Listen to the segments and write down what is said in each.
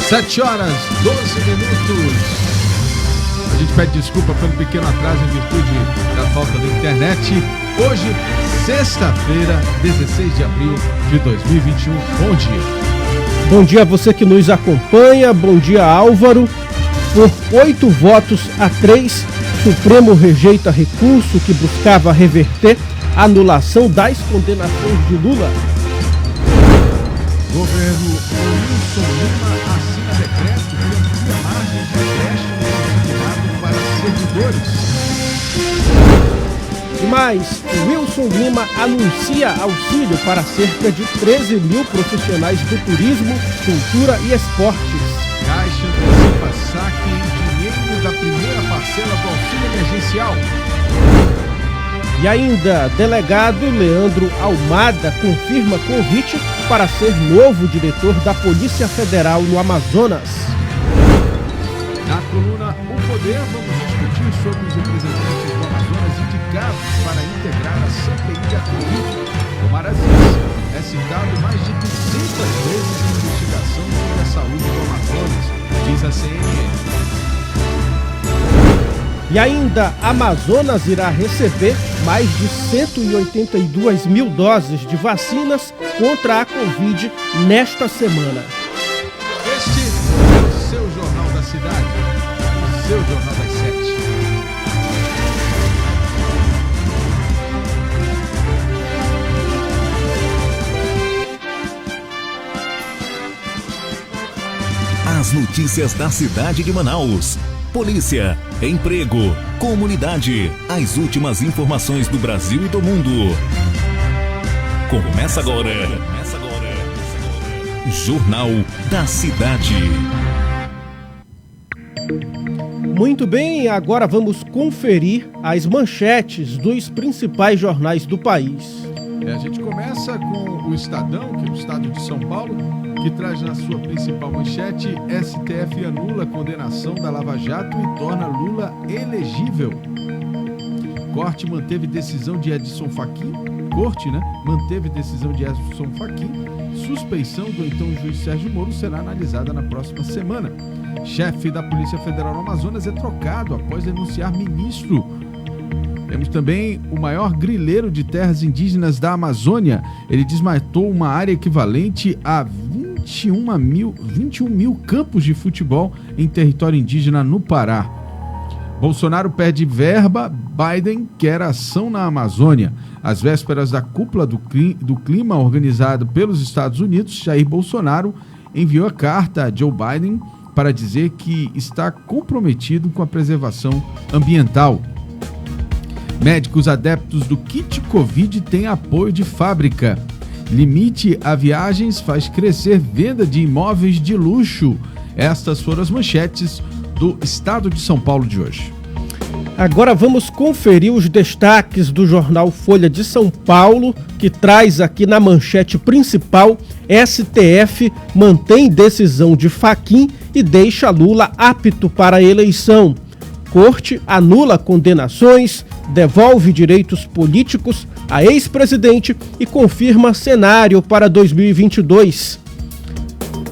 7 horas, 12 minutos. A gente pede desculpa pelo pequeno atraso em virtude da falta da internet. Hoje, sexta-feira, 16 de abril de 2021. Bom dia. Bom dia a você que nos acompanha. Bom dia, Álvaro. Por 8-3, Supremo rejeita recurso que buscava reverter a anulação das condenações de Lula. Governo Wilson Lima assina decreto que amplia a margem de empréstimo destinado para servidores. E mais, Wilson Lima anuncia auxílio para cerca de 13 mil profissionais do turismo, cultura e esportes. Caixa antecipa saque em dinheiro da primeira parcela do auxílio emergencial. E ainda, delegado Leandro Almada confirma convite para ser novo diretor da Polícia Federal no Amazonas. Na coluna O Poder, vamos discutir sobre os representantes do Amazonas indicados para integrar a CPI da Covid. Omar Aziz é citado mais de 200 vezes em investigação sobre a saúde do Amazonas, diz a CNN. E ainda, Amazonas irá receber mais de 182 mil doses de vacinas contra a Covid nesta semana. Este é o seu Jornal da Cidade, o seu Jornal das 7. As notícias da cidade de Manaus. Polícia, emprego, comunidade, as últimas informações do Brasil e do mundo. Começa agora. Jornal da Cidade. Muito bem, agora vamos conferir as manchetes dos principais jornais do país. A gente começa com o Estadão, que é o estado de São Paulo, que traz na sua principal manchete: STF anula a condenação da Lava Jato e torna Lula elegível. Corte manteve decisão de Edson Fachin. Manteve decisão de Edson Fachin. Suspeição do então juiz Sérgio Moro será analisada na próxima semana. Chefe da Polícia Federal no Amazonas é trocado após denunciar ministro. Temos também o maior grileiro de terras indígenas da Amazônia. Ele desmatou uma área equivalente a 21 mil campos de futebol em território indígena no Pará. Bolsonaro perde verba, Biden quer ação na Amazônia. Às vésperas da cúpula do clima organizado pelos Estados Unidos, Jair Bolsonaro enviou a carta a Joe Biden para dizer que está comprometido com a preservação ambiental. Médicos adeptos do kit Covid têm apoio de fábrica. Limite a viagens faz crescer venda de imóveis de luxo. Estas foram as manchetes do Estado de São Paulo de hoje. Agora vamos conferir os destaques do jornal Folha de São Paulo, que traz aqui na manchete principal: STF mantém decisão de Fachin e deixa Lula apto para a eleição. Corte anula condenações, devolve direitos políticos a ex-presidente e confirma cenário para 2022.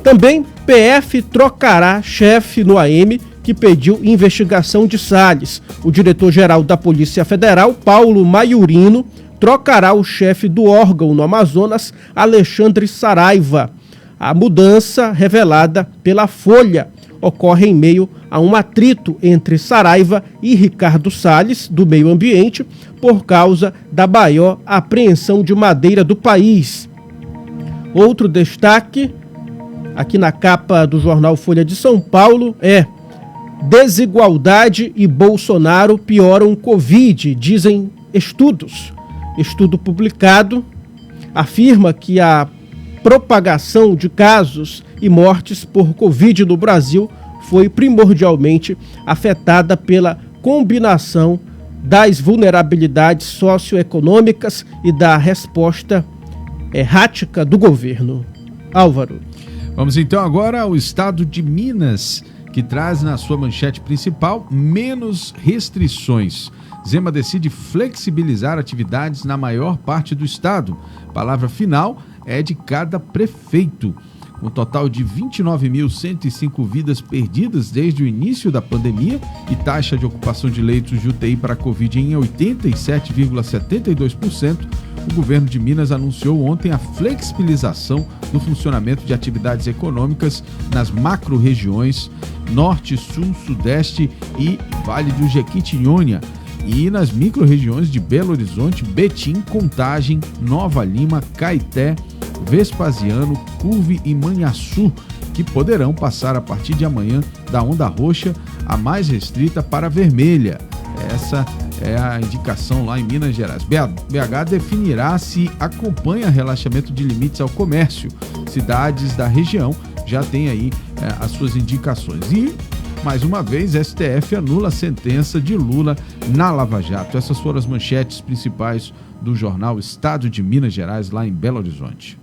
Também PF trocará chefe no AM que pediu investigação de Salles. O diretor-geral da Polícia Federal, Paulo Maiorino, trocará o chefe do órgão no Amazonas, Alexandre Saraiva. A mudança, revelada pela Folha, ocorre em meio a um atrito entre Saraiva e Ricardo Salles, do Meio Ambiente, por causa da maior apreensão de madeira do país. Outro destaque, aqui na capa do jornal Folha de São Paulo, é: desigualdade e Bolsonaro pioram Covid, dizem estudos. Estudo publicado afirma que a propagação de casos e mortes por Covid no Brasil foi primordialmente afetada pela combinação das vulnerabilidades socioeconômicas e da resposta errática do governo. Álvaro. Vamos então agora ao estado de Minas, que traz na sua manchete principal menos restrições. Zema decide flexibilizar atividades na maior parte do estado. Palavra final é de cada prefeito. um total de 29.105 vidas perdidas desde o início da pandemia e taxa de ocupação de leitos de UTI para a Covid em 87,72%, o governo de Minas anunciou ontem a flexibilização do funcionamento de atividades econômicas nas macro-regiões Norte, Sul, Sudeste e Vale do Jequitinhonha e nas micro-regiões de Belo Horizonte, Betim, Contagem, Nova Lima, Caeté, Vespasiano, Curve e Manhuaçu, que poderão passar a partir de amanhã da onda roxa, a mais restrita, para a vermelha. Essa é a indicação lá em Minas Gerais. BH definirá se acompanha relaxamento de limites ao comércio. Cidades da região já têm aí as suas indicações. E, mais uma vez, STF anula a sentença de Lula na Lava Jato. Essas foram as manchetes principais do jornal Estado de Minas Gerais, lá em Belo Horizonte.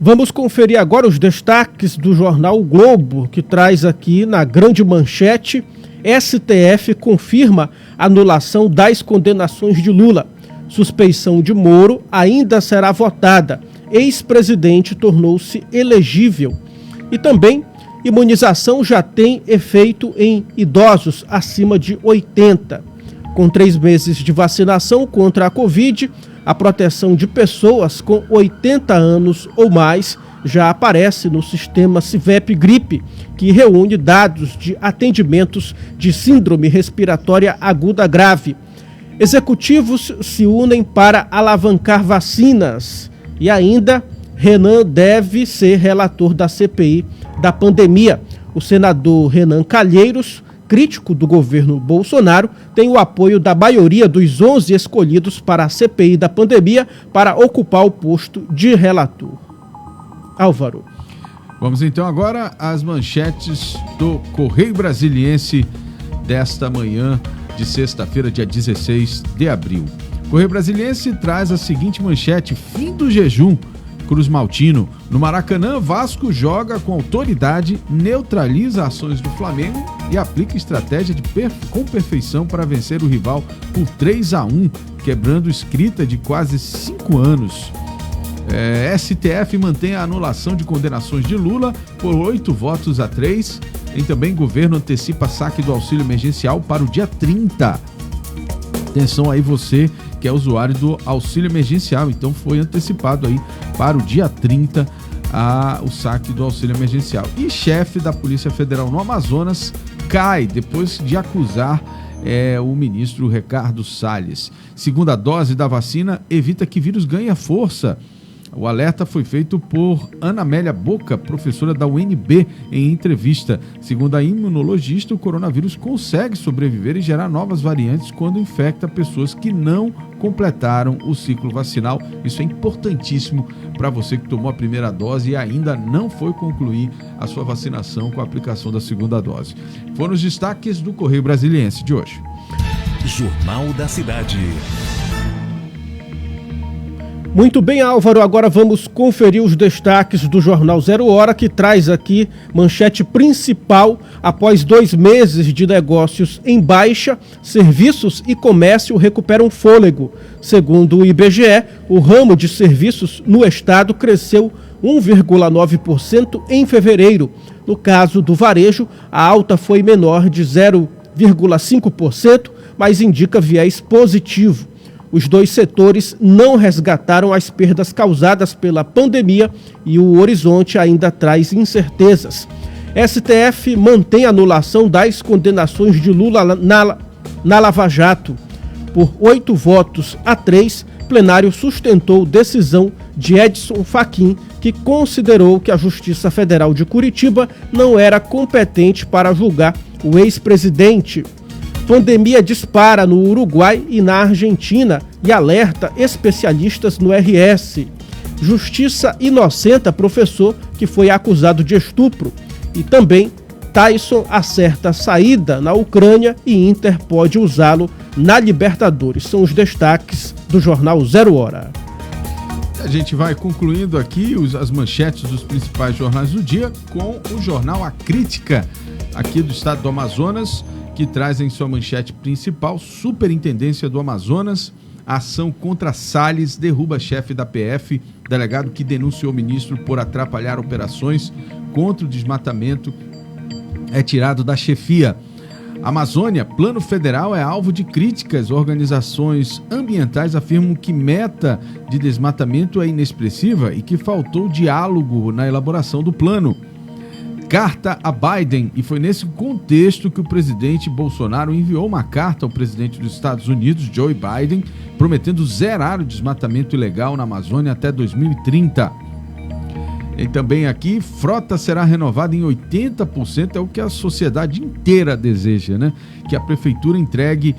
Vamos conferir agora os destaques do jornal O Globo, que traz aqui na grande manchete: STF confirma anulação das condenações de Lula. Suspeição de Moro ainda será votada. Ex-presidente tornou-se elegível. E também, imunização já tem efeito em idosos acima de 80. Com 3 meses de vacinação contra a Covid, a proteção de pessoas com 80 anos ou mais já aparece no sistema CIVEP Gripe, que reúne dados de atendimentos de síndrome respiratória aguda grave. Executivos se unem para alavancar vacinas. E ainda, Renan deve ser relator da CPI da pandemia. O senador Renan Calheiros, crítico do governo Bolsonaro, tem o apoio da maioria dos 11 escolhidos para a CPI da pandemia para ocupar o posto de relator. Álvaro. Vamos então agora às manchetes do Correio Brasiliense desta manhã de sexta-feira, dia 16 de abril. Correio Brasiliense traz a seguinte manchete: fim do jejum. Cruz Maltino. No Maracanã, Vasco joga com autoridade, neutraliza ações do Flamengo e aplica estratégia com perfeição para vencer o rival por 3-1, quebrando escrita de quase 5 anos. STF mantém a anulação de condenações de Lula por 8-3. Tem também governo antecipa saque do auxílio emergencial para o dia 30. Atenção aí você que é usuário do auxílio emergencial, então foi antecipado aí para o dia 30 o saque do auxílio emergencial. E chefe da Polícia Federal no Amazonas cai depois de acusar o ministro Ricardo Salles. Segunda dose da vacina evita que vírus ganhe força. O alerta foi feito por Ana Amélia Boca, professora da UNB, em entrevista. Segundo a imunologista, o coronavírus consegue sobreviver e gerar novas variantes quando infecta pessoas que não completaram o ciclo vacinal. Isso é importantíssimo para você que tomou a primeira dose e ainda não foi concluir a sua vacinação com a aplicação da segunda dose. Foram os destaques do Correio Brasiliense de hoje. Jornal da Cidade. Muito bem, Álvaro, agora vamos conferir os destaques do Jornal 0 Hora, que traz aqui manchete principal: após 2 meses de negócios em baixa, serviços e comércio recuperam fôlego. Segundo o IBGE, o ramo de serviços no estado cresceu 1,9% em fevereiro. No caso do varejo, a alta foi menor de 0,5%, mas indica viés positivo. Os 2 setores não resgataram as perdas causadas pela pandemia e o horizonte ainda traz incertezas. STF mantém a anulação das condenações de Lula na Lava Jato. Por 8-3, plenário sustentou decisão de Edson Fachin, que considerou que a Justiça Federal de Curitiba não era competente para julgar o ex-presidente. Pandemia dispara no Uruguai e na Argentina e alerta especialistas no RS. Justiça inocenta professor que foi acusado de estupro. E também Tyson acerta saída na Ucrânia e Inter pode usá-lo na Libertadores. São os destaques do Jornal 0 Hora. A gente vai concluindo aqui as manchetes dos principais jornais do dia com o jornal A Crítica, aqui do estado do Amazonas, que traz em sua manchete principal: Superintendência do Amazonas A ação contra Salles derruba chefe da PF, delegado que denunciou o ministro por atrapalhar operações contra o desmatamento é tirado da chefia. Amazônia, plano federal é alvo de críticas. Organizações ambientais afirmam que meta de desmatamento é inexpressiva e que faltou diálogo na elaboração do plano. Carta a Biden, e foi nesse contexto que o presidente Bolsonaro enviou uma carta ao presidente dos Estados Unidos, Joe Biden, prometendo zerar o desmatamento ilegal na Amazônia até 2030. E também aqui, frota será renovada em 80%, é o que a sociedade inteira deseja, né? Que a prefeitura entregue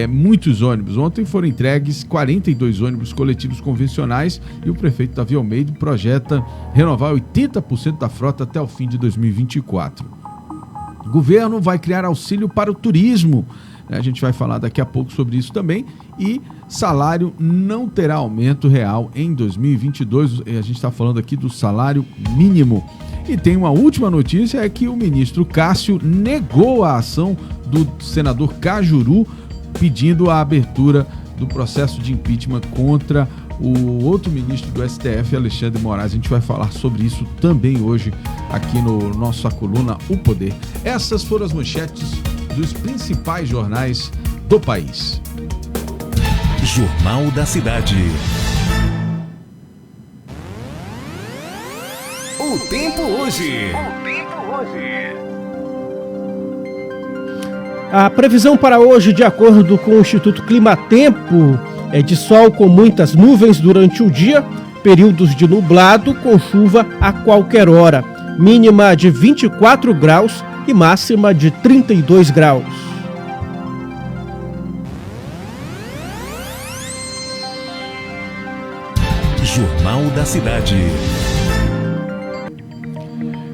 muitos ônibus. Ontem foram entregues 42 ônibus coletivos convencionais e o prefeito Davi Almeida projeta renovar 80% da frota até o fim de 2024. O governo vai criar auxílio para o turismo. A gente vai falar daqui a pouco sobre isso também. E salário não terá aumento real em 2022. A gente está falando aqui do salário mínimo. E tem uma última notícia, é que o ministro Cássio negou a ação do senador Cajuru, pedindo a abertura do processo de impeachment contra o outro ministro do STF, Alexandre de Moraes. A gente vai falar sobre isso também hoje aqui no nossa coluna O Poder. Essas foram as manchetes dos principais jornais do país. Jornal da Cidade. O tempo hoje. A previsão para hoje, de acordo com o Instituto Climatempo, é de sol com muitas nuvens durante o dia, períodos de nublado com chuva a qualquer hora, mínima de 24 graus e máxima de 32 graus. Jornal da Cidade.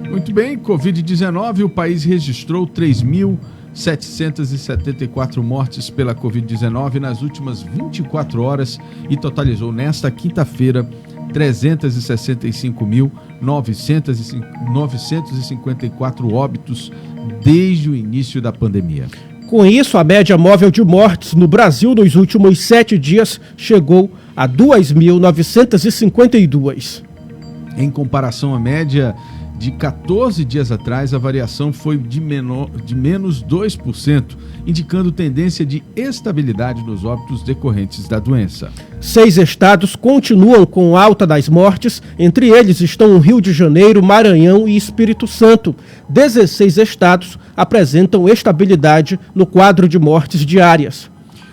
Muito bem, Covid-19, o país registrou 3.774 mortes pela Covid-19 nas últimas 24 horas e totalizou nesta quinta-feira 365.954 óbitos desde o início da pandemia. Com isso, a média móvel de mortes no Brasil nos últimos 7 dias chegou a 2.952. Em comparação à média de 14 dias atrás, a variação foi de menos 2%, indicando tendência de estabilidade nos óbitos decorrentes da doença. 6 estados continuam com alta das mortes, entre eles estão o Rio de Janeiro, Maranhão e Espírito Santo. 16 estados apresentam estabilidade no quadro de mortes diárias.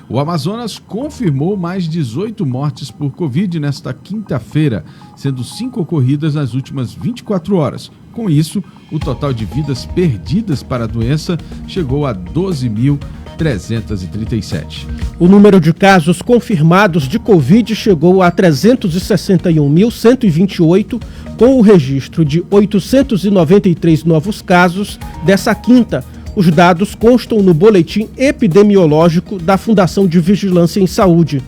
O Amazonas confirmou mais 18 mortes por Covid nesta quinta-feira, sendo 5 ocorridas nas últimas 24 horas. Com isso, o total de vidas perdidas para a doença chegou a 12.337. O número de casos confirmados de Covid chegou a 361.128, com o registro de 893 novos casos dessa quinta. Os dados constam no boletim epidemiológico da Fundação de Vigilância em Saúde.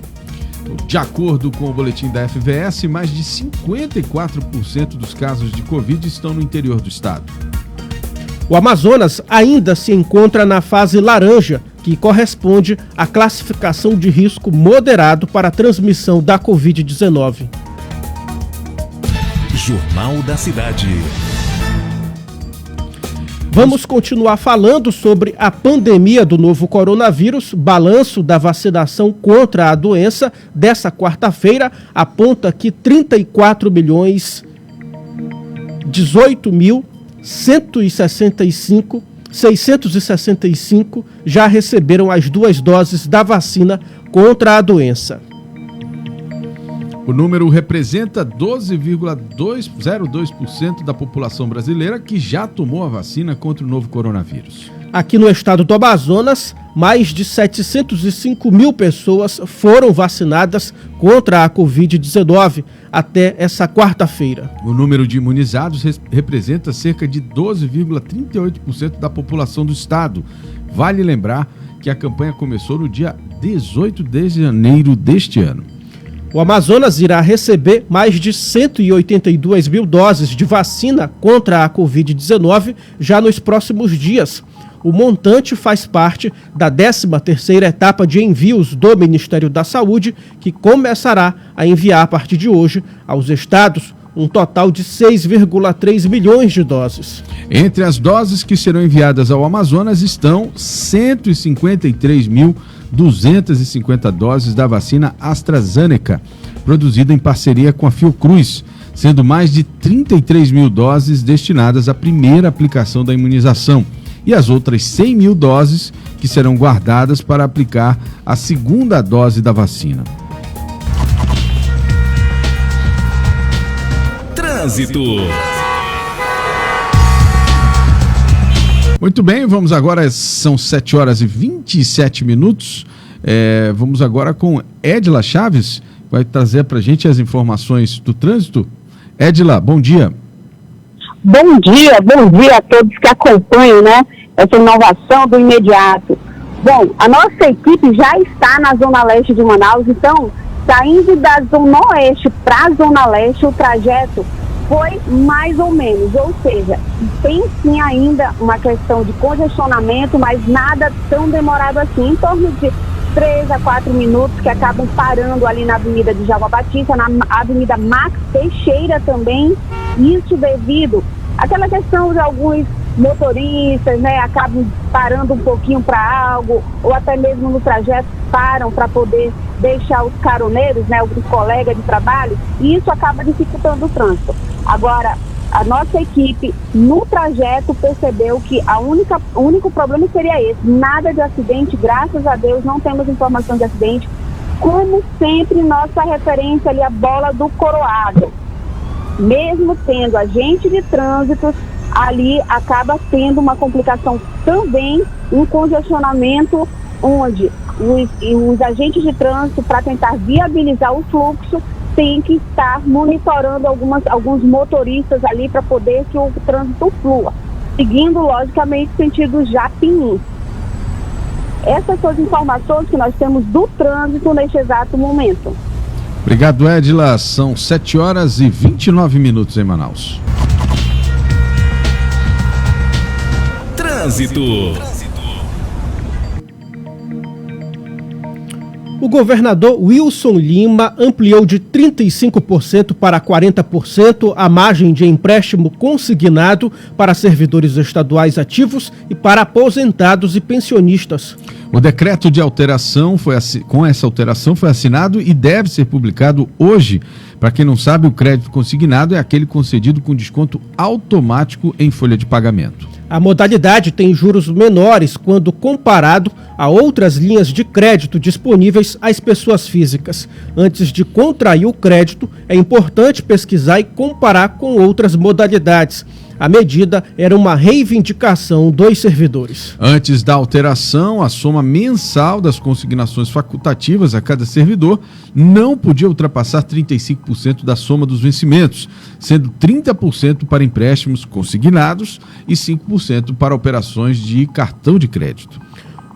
De acordo com o boletim da FVS, mais de 54% dos casos de Covid estão no interior do estado. O Amazonas ainda se encontra na fase laranja, que corresponde à classificação de risco moderado para a transmissão da Covid-19. Jornal da Cidade. Vamos continuar falando sobre a pandemia do novo coronavírus. Balanço da vacinação contra a doença dessa quarta-feira aponta que 34.018.665 já receberam as 2 doses da vacina contra a doença. O número representa 12,02% da população brasileira que já tomou a vacina contra o novo coronavírus. Aqui no estado do Amazonas, mais de 705 mil pessoas foram vacinadas contra a Covid-19 até essa quarta-feira. O número de imunizados representa cerca de 12,38% da população do estado. Vale lembrar que a campanha começou no dia 18 de janeiro deste ano. O Amazonas irá receber mais de 182 mil doses de vacina contra a Covid-19 já nos próximos dias. O montante faz parte da 13ª etapa de envios do Ministério da Saúde, que começará a enviar a partir de hoje aos estados um total de 6,3 milhões de doses. Entre as doses que serão enviadas ao Amazonas estão 153.250 doses da vacina AstraZeneca, produzida em parceria com a Fiocruz, sendo mais de 33 mil doses destinadas à primeira aplicação da imunização e as outras 100 mil doses que serão guardadas para aplicar a segunda dose da vacina. Trânsito. Muito bem, vamos agora, são 7 horas e 27 minutos. Vamos agora com Edila Chaves, que vai trazer para a gente as informações do trânsito. Edila, bom dia. Bom dia a todos que acompanham, essa inovação do imediato. Bom, a nossa equipe já está na Zona Leste de Manaus, então, saindo da Zona Oeste para a Zona Leste, o trajeto foi mais ou menos, ou seja, tem sim ainda uma questão de congestionamento, mas nada tão demorado assim, em torno de 3 a 4 minutos, que acabam parando ali na Avenida de Djalma Batista, na Avenida Max Teixeira também, isso devido àquela questão de alguns motoristas, acabam parando um pouquinho para algo, ou até mesmo no trajeto param para poder deixar os caroneiros, alguns colegas de trabalho, e isso acaba dificultando o trânsito. Agora, a nossa equipe, no trajeto, percebeu que o único problema seria esse, nada de acidente, graças a Deus, não temos informação de acidente. Como sempre, nossa referência ali, a bola do Coroado. Mesmo tendo agente de trânsito, ali acaba tendo uma complicação também, um congestionamento, onde os agentes de trânsito, para tentar viabilizar o fluxo, tem que estar monitorando alguns motoristas ali para poder que o trânsito flua, seguindo logicamente sentido Japim. Essas são as informações que nós temos do trânsito neste exato momento. Obrigado, Edila. São 7 horas e 29 minutos em Manaus. Trânsito. O governador Wilson Lima ampliou de 35% para 40% a margem de empréstimo consignado para servidores estaduais ativos e para aposentados e pensionistas. O decreto de alteração com essa alteração foi assinado e deve ser publicado hoje. Para quem não sabe, o crédito consignado é aquele concedido com desconto automático em folha de pagamento. A modalidade tem juros menores quando comparado a outras linhas de crédito disponíveis às pessoas físicas. Antes de contrair o crédito, é importante pesquisar e comparar com outras modalidades. A medida era uma reivindicação dos servidores. Antes da alteração, a soma mensal das consignações facultativas a cada servidor não podia ultrapassar 35% da soma dos vencimentos, sendo 30% para empréstimos consignados e 5% para operações de cartão de crédito.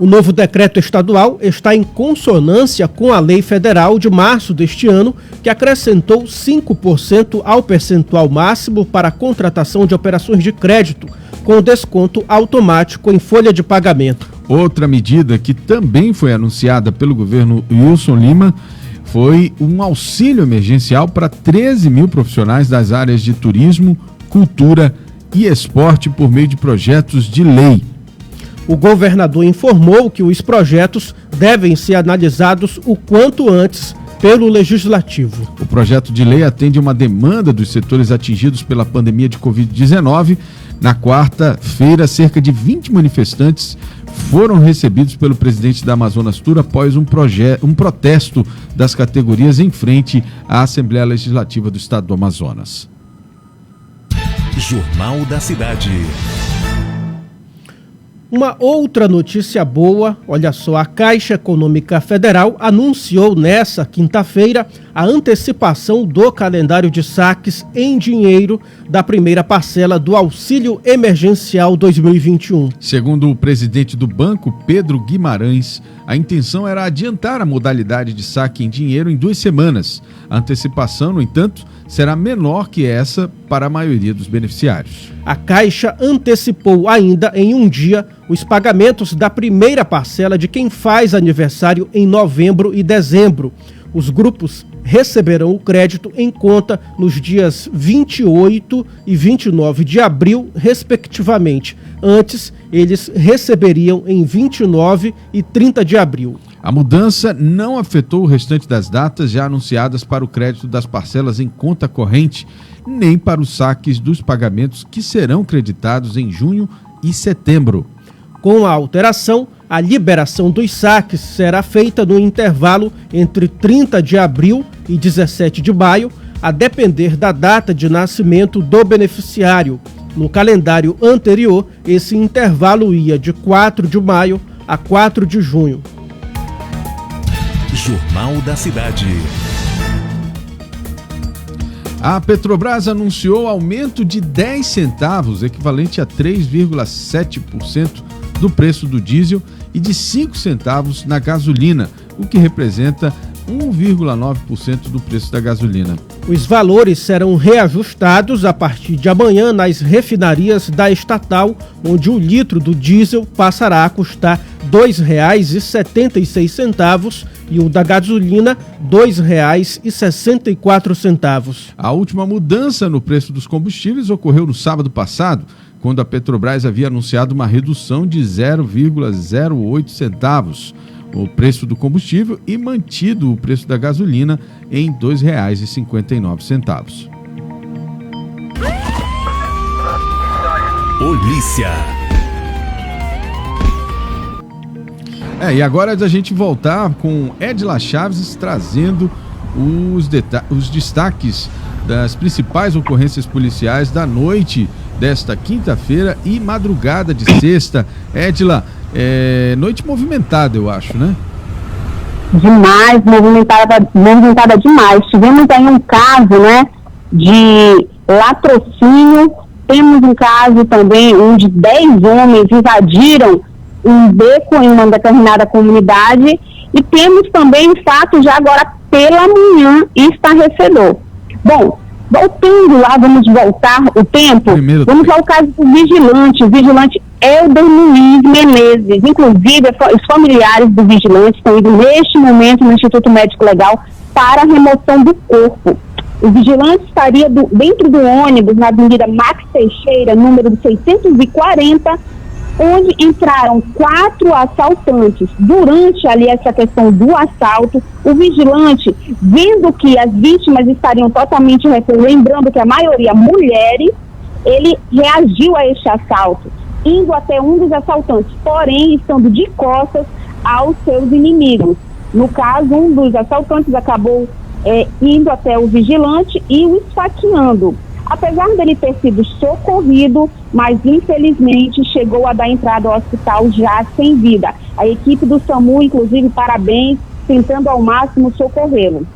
O novo decreto estadual está em consonância com a lei federal de março deste ano, que acrescentou 5% ao percentual máximo para a contratação de operações de crédito, com desconto automático em folha de pagamento. Outra medida que também foi anunciada pelo governo Wilson Lima foi um auxílio emergencial para 13 mil profissionais das áreas de turismo, cultura e esporte por meio de projetos de lei. O governador informou que os projetos devem ser analisados o quanto antes pelo Legislativo. O projeto de lei atende uma demanda dos setores atingidos pela pandemia de Covid-19. Na quarta-feira, cerca de 20 manifestantes foram recebidos pelo presidente da Amazonas Tour após um protesto das categorias em frente à Assembleia Legislativa do Estado do Amazonas. Jornal da Cidade. Uma outra notícia boa, olha só, a Caixa Econômica Federal anunciou nesta quinta-feira a antecipação do calendário de saques em dinheiro da primeira parcela do Auxílio Emergencial 2021. Segundo o presidente do banco, Pedro Guimarães, a intenção era adiantar a modalidade de saque em dinheiro em 2 semanas. A antecipação, no entanto, será menor que essa para a maioria dos beneficiários. A Caixa antecipou ainda em um dia os pagamentos da primeira parcela de quem faz aniversário em novembro e dezembro. Os grupos receberão o crédito em conta nos dias 28 e 29 de abril, respectivamente. Antes, eles receberiam em 29 e 30 de abril. A mudança não afetou o restante das datas já anunciadas para o crédito das parcelas em conta corrente, nem para os saques dos pagamentos que serão creditados em junho e setembro. Com a alteração, a liberação dos saques será feita no intervalo entre 30 de abril e 17 de maio, a depender da data de nascimento do beneficiário. No calendário anterior, esse intervalo ia de 4 de maio a 4 de junho. Jornal da Cidade. A Petrobras anunciou aumento de 10 centavos, equivalente a 3,7% do preço do diesel e de 5 centavos na gasolina, o que representa 1,9% do preço da gasolina. Os valores serão reajustados a partir de amanhã nas refinarias da estatal, onde o litro do diesel passará a custar R$ 2,76 e o da gasolina R$ 2,64. A última mudança no preço dos combustíveis ocorreu no sábado passado, quando a Petrobras havia anunciado uma redução de 0,08 centavos o preço do combustível e mantido o preço da gasolina em R$ 2,59. Polícia. E agora a gente voltar com Edila Chaves trazendo os destaques das principais ocorrências policiais da noite desta quinta-feira e madrugada de sexta. Edila, noite movimentada, eu acho, né? Demais, movimentada demais. Tivemos aí um caso, né, de latrocínio. Temos um caso também onde 10 homens invadiram um beco em uma determinada comunidade. E temos também um fato já agora pela manhã estarrecedor. Bom, voltando lá, vamos voltar o tempo. Vamos ao caso do vigilante. O vigilante Elder Luiz Menezes. Inclusive, os familiares do vigilante estão indo neste momento no Instituto Médico Legal para a remoção do corpo. O vigilante estaria dentro do ônibus na Avenida Max Teixeira, número 640, onde entraram 4 assaltantes. Durante ali essa questão do assalto, o vigilante, vendo que as vítimas estariam totalmente reféns, lembrando que a maioria mulheres, ele reagiu a este assalto, indo até um dos assaltantes, porém estando de costas aos seus inimigos. No caso, um dos assaltantes acabou indo até o vigilante e o esfaqueando. Apesar dele ter sido socorrido, mas infelizmente chegou a dar entrada ao hospital já sem vida. A equipe do SAMU, inclusive, parabéns, tentando ao máximo socorrê-lo.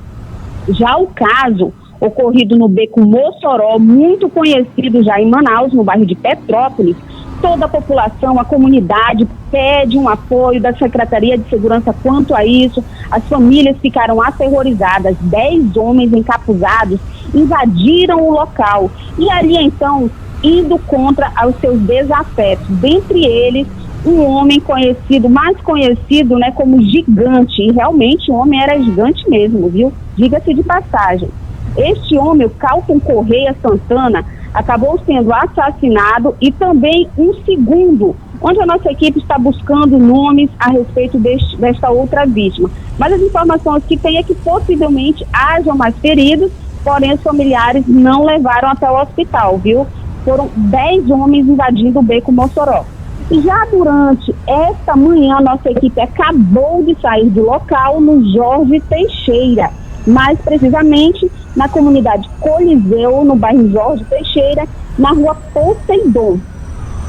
Já o caso ocorrido no beco Mossoró, muito conhecido já em Manaus, no bairro de Petrópolis, toda a população, a comunidade pede um apoio da Secretaria de Segurança quanto a isso. As famílias ficaram aterrorizadas. 10 homens encapuzados invadiram o local e ali então indo contra os seus desafetos. Dentre eles, um homem conhecido, mais conhecido, né, como Gigante. E realmente o homem era gigante mesmo, viu? Diga-se de passagem. Este homem, o Calton Correia Santana, acabou sendo assassinado, e também um segundo, onde a nossa equipe está buscando nomes a respeito desta outra vítima. Mas as informações que tem é que possivelmente hajam mais feridos, porém os familiares não levaram até o hospital, viu? Foram 10 homens invadindo o beco Mossoró. E já durante esta manhã, a nossa equipe acabou de sair do local no Jorge Teixeira, mais precisamente na comunidade Coliseu, no bairro Jorge Teixeira, na rua Poseidon.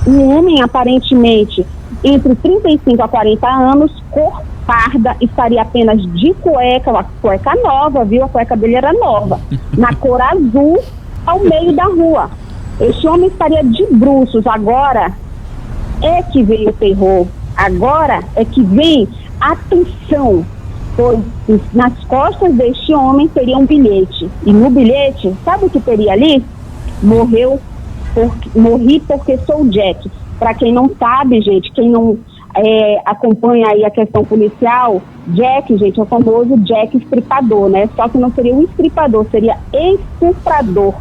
Um homem aparentemente entre 35 a 40 anos, cor parda, estaria apenas de cueca, uma cueca nova, viu? A cueca dele era nova, na cor azul, ao meio da rua. Este homem estaria de bruços. Agora é que vem o terror, agora é que vem a atenção, pois nas costas deste homem teria um bilhete, e no bilhete, sabe o que teria ali? Morri porque sou Jack. Para quem não sabe, gente, quem não acompanha aí a questão policial, Jack, gente, é o famoso Jack estripador, né? Só que não seria um estripador, seria estuprador.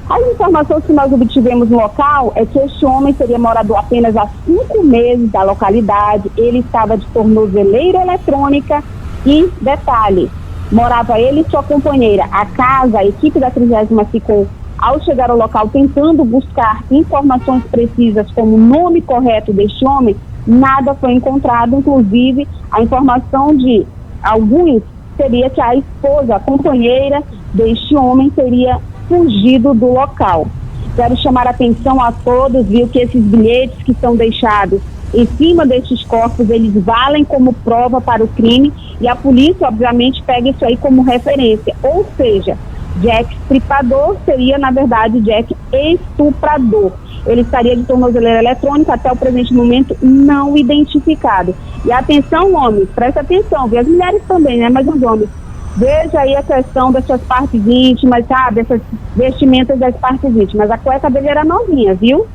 As informações que nós obtivemos no local é que este homem seria morador apenas há 5 meses da localidade, ele estava de tornozeleira eletrônica e, detalhe, morava ele e sua companheira. A casa, a equipe da 30ª ficou, ao chegar ao local, tentando buscar informações precisas como o nome correto deste homem, nada foi encontrado, inclusive a informação de alguns seria que a esposa, a companheira deste homem teria fugido do local. Quero chamar a atenção a todos, viu, que esses bilhetes que são deixados em cima destes corpos, eles valem como prova para o crime e a polícia, obviamente, pega isso aí como referência. Ou seja, Jack estripador seria, na verdade, Jack estuprador. Ele estaria de tornozeleira eletrônica até o presente momento não identificado. E atenção, homens, presta atenção, viu? As mulheres também, né? Mas os homens, veja aí a questão dessas partes íntimas, sabe? Essas vestimentas das partes íntimas. A cueca dele era novinha, viu?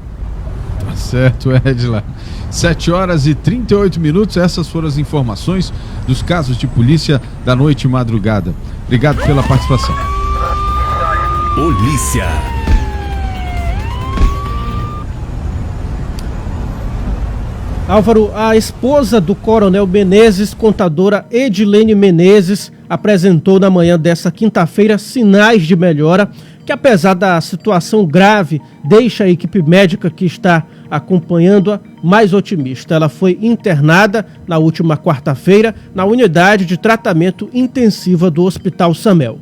Tá certo, Edila. 7h38, essas foram as informações dos casos de polícia da noite e madrugada. Obrigado pela participação. Polícia. Álvaro, a esposa do coronel Menezes, contadora Edilene Menezes, apresentou na manhã desta quinta-feira sinais de melhora, que apesar da situação grave, deixa a equipe médica que está acompanhando-a mais otimista. Ela foi internada na última quarta-feira na unidade de tratamento intensiva do Hospital Samel.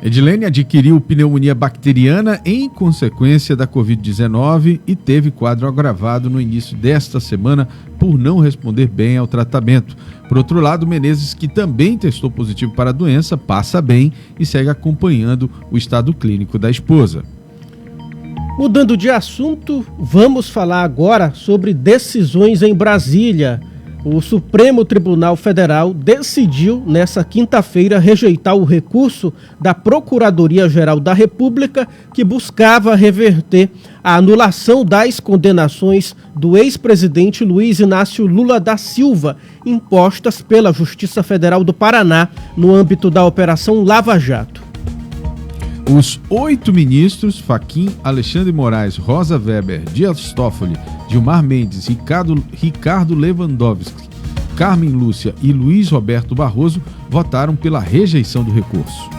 Edilene adquiriu pneumonia bacteriana em consequência da Covid-19 e teve quadro agravado no início desta semana por não responder bem ao tratamento. Por outro lado, Menezes, que também testou positivo para a doença, passa bem e segue acompanhando o estado clínico da esposa. Mudando de assunto, vamos falar agora sobre decisões em Brasília. O Supremo Tribunal Federal decidiu, nesta quinta-feira, rejeitar o recurso da Procuradoria-Geral da República, que buscava reverter a anulação das condenações do ex-presidente Luiz Inácio Lula da Silva, impostas pela Justiça Federal do Paraná no âmbito da Operação Lava Jato. Os 8 ministros, Fachin, Alexandre Moraes, Rosa Weber, Dias Toffoli, Gilmar Mendes, Ricardo Lewandowski, Carmen Lúcia e Luiz Roberto Barroso, votaram pela rejeição do recurso.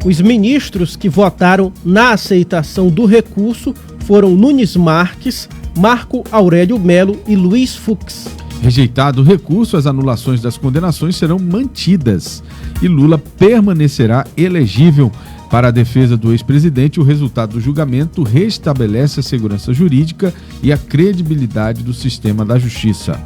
Os ministros que votaram na aceitação do recurso foram Nunes Marques, Marco Aurélio Melo e Luiz Fux. Rejeitado o recurso, as anulações das condenações serão mantidas e Lula permanecerá elegível. Para a defesa do ex-presidente, o resultado do julgamento restabelece a segurança jurídica e a credibilidade do sistema da justiça.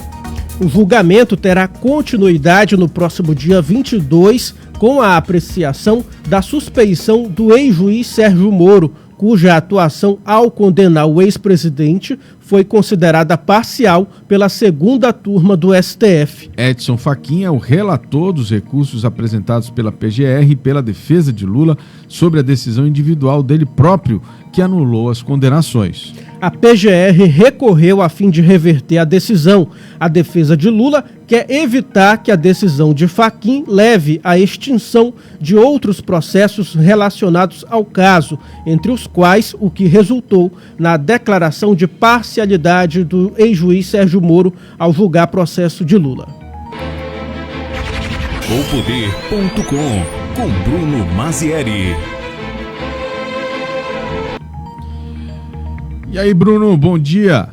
O julgamento terá continuidade no próximo dia 22, com a apreciação da suspeição do ex-juiz Sérgio Moro, cuja atuação ao condenar o ex-presidente foi considerada parcial pela segunda turma do STF. Edson Fachin é o relator dos recursos apresentados pela PGR e pela defesa de Lula sobre a decisão individual dele próprio, que anulou as condenações. A PGR recorreu a fim de reverter a decisão. A defesa de Lula quer evitar que a decisão de Fachin leve à extinção de outros processos relacionados ao caso, entre os quais o que resultou na declaração de parcialidade do ex-juiz Sérgio Moro ao julgar processo de Lula. Poder.com, com Bruno Mazieri. E aí, Bruno, bom dia.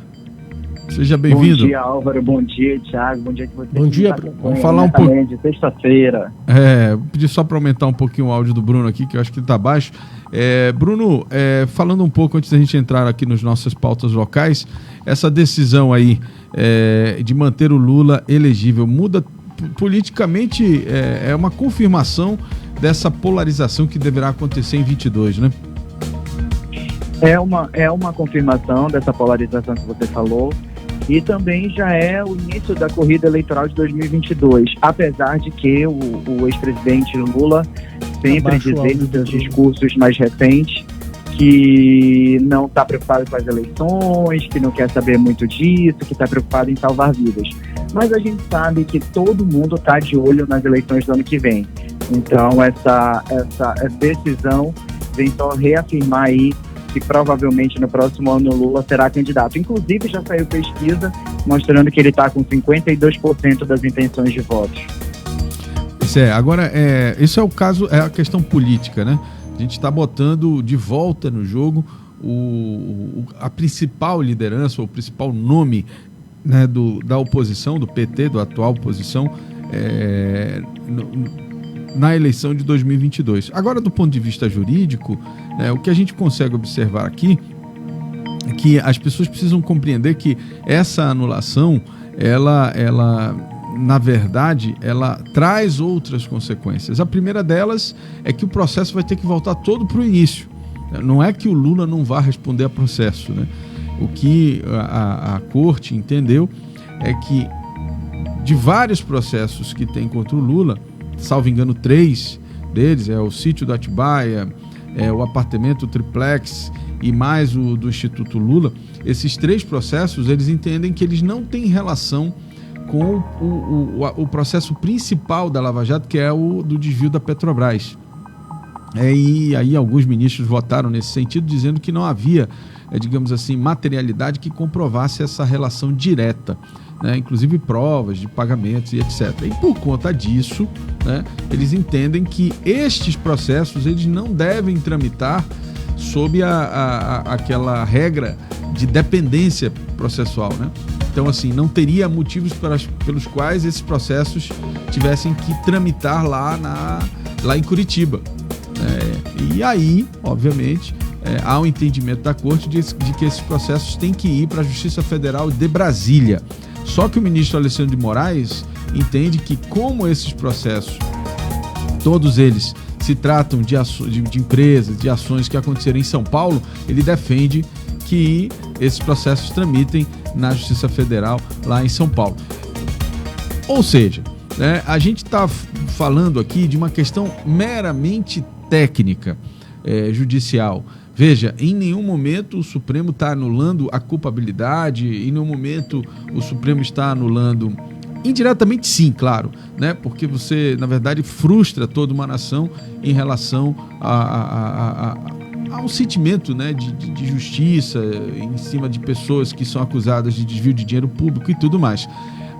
Seja bem-vindo. Bom dia, Álvaro. Bom dia, Thiago. Bom dia que você. Bom dia, Bruno. Vamos falar um pouco de sexta-feira. Vou pedir só para aumentar um pouquinho o áudio do Bruno aqui, que eu acho que está baixo. Bruno, falando um pouco antes da gente entrar aqui nas nossas pautas locais, essa decisão aí de manter o Lula elegível muda politicamente, é uma confirmação dessa polarização que deverá acontecer em 22, né? É uma confirmação dessa polarização que você falou e também já é o início da corrida eleitoral de 2022, apesar de que o ex-presidente Lula sempre dizia nos seus discursos mais recentes que não está preocupado com as eleições, que não quer saber muito disso, que está preocupado em salvar vidas. Mas a gente sabe que todo mundo está de olho nas eleições do ano que vem. Então, essa decisão vem só reafirmar aí que provavelmente no próximo ano o Lula será candidato. Inclusive, já saiu pesquisa mostrando que ele está com 52% das intenções de votos. Agora, esse é o caso, é a questão política, né? A gente está botando de volta no jogo a principal liderança, o principal nome, né, da oposição, do PT, da atual oposição, na eleição de 2022. Agora, do ponto de vista jurídico, o que a gente consegue observar aqui é que as pessoas precisam compreender que essa anulação, ela na verdade, ela traz outras consequências. A primeira delas é que o processo vai ter que voltar todo para o início. Não é que o Lula não vá responder a processo, né? O que a corte entendeu é que de vários processos que tem contra o Lula, salvo engano 3 deles, o sítio do Atibaia, o apartamento triplex e mais o do Instituto Lula, esses 3 processos, eles entendem que eles não têm relação com o processo principal da Lava Jato, que é o do desvio da Petrobras. E aí alguns ministros votaram nesse sentido, dizendo que não havia, digamos assim, materialidade que comprovasse essa relação direta, né? Inclusive provas de pagamentos e etc. E por conta disso, né, eles entendem que estes processos eles não devem tramitar sob aquela regra de dependência processual, né? Então, assim, não teria motivos pelos quais esses processos tivessem que tramitar lá em Curitiba. E aí, obviamente, há um entendimento da Corte de que esses processos têm que ir para a Justiça Federal de Brasília. Só que o ministro Alexandre de Moraes entende que, como esses processos, todos eles se tratam de empresas, de ações que aconteceram em São Paulo, ele defende que esses processos tramitem na Justiça Federal lá em São Paulo. Ou seja, a gente está falando aqui de uma questão meramente técnica, judicial. Veja, em nenhum momento o Supremo está anulando a culpabilidade, em nenhum momento o Supremo está anulando, indiretamente sim, claro, né? Porque você, na verdade, frustra toda uma nação em relação a um sentimento, né, de justiça em cima de pessoas que são acusadas de desvio de dinheiro público e tudo mais.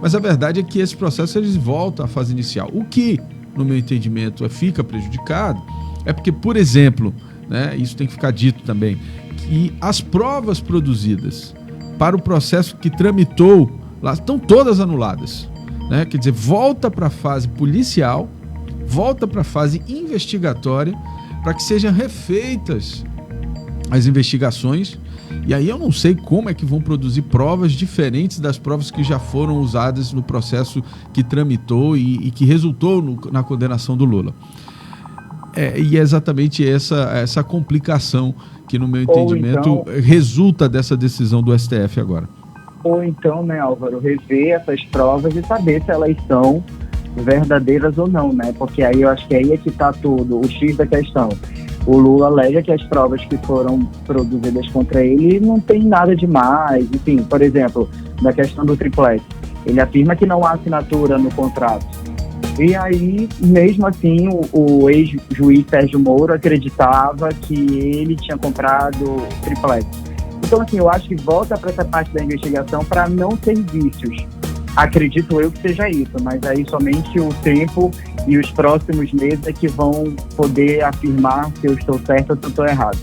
Mas a verdade é que esse processo eles voltam à fase inicial. O que, no meu entendimento, fica prejudicado é porque, por exemplo, né, isso tem que ficar dito também, que as provas produzidas para o processo que tramitou lá estão todas anuladas, né? Quer dizer, volta para a fase policial, volta para a fase investigatória, para que sejam refeitas as investigações. E aí eu não sei como é que vão produzir provas diferentes das provas que já foram usadas no processo que tramitou e que resultou na condenação do Lula. E é exatamente essa complicação que, no meu entendimento, então, resulta dessa decisão do STF agora. Ou então, né, Álvaro, rever essas provas e saber se elas são verdadeiras ou não, né? Porque aí eu acho que aí é que está tudo, o X da questão. O Lula alega que as provas que foram produzidas contra ele não tem nada demais. Enfim, por exemplo, na questão do triplex, ele afirma que não há assinatura no contrato. E aí, mesmo assim, o ex-juiz Sérgio Moro acreditava que ele tinha comprado o triplex. Então, assim, eu acho que volta para essa parte da investigação para não ter vícios. Acredito eu que seja isso, mas aí somente o tempo e os próximos meses é que vão poder afirmar se eu estou certo ou se eu estou errado.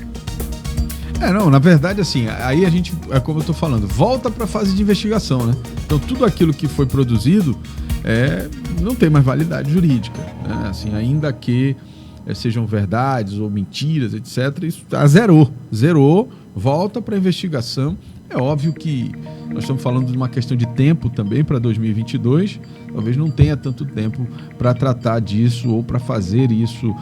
Não, na verdade, assim, aí a gente, como eu estou falando, volta para a fase de investigação, né? Então, tudo aquilo que foi produzido não tem mais validade jurídica, né? Assim, ainda que sejam verdades ou mentiras, etc., isso zerou, volta para a investigação. É óbvio que nós estamos falando de uma questão de tempo também para 2022, talvez não tenha tanto tempo para tratar disso ou para fazer isso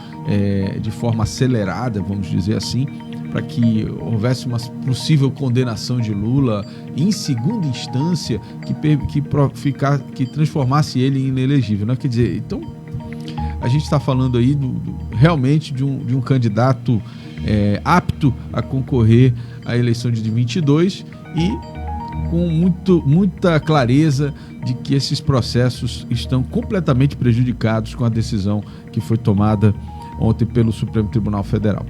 de forma acelerada, vamos dizer assim, para que houvesse uma possível condenação de Lula em segunda instância que transformasse ele em inelegível, né? Quer dizer, então a gente está falando aí realmente de um candidato apto a concorrer à eleição de 22 e com muita clareza de que esses processos estão completamente prejudicados com a decisão que foi tomada ontem pelo Supremo Tribunal Federal.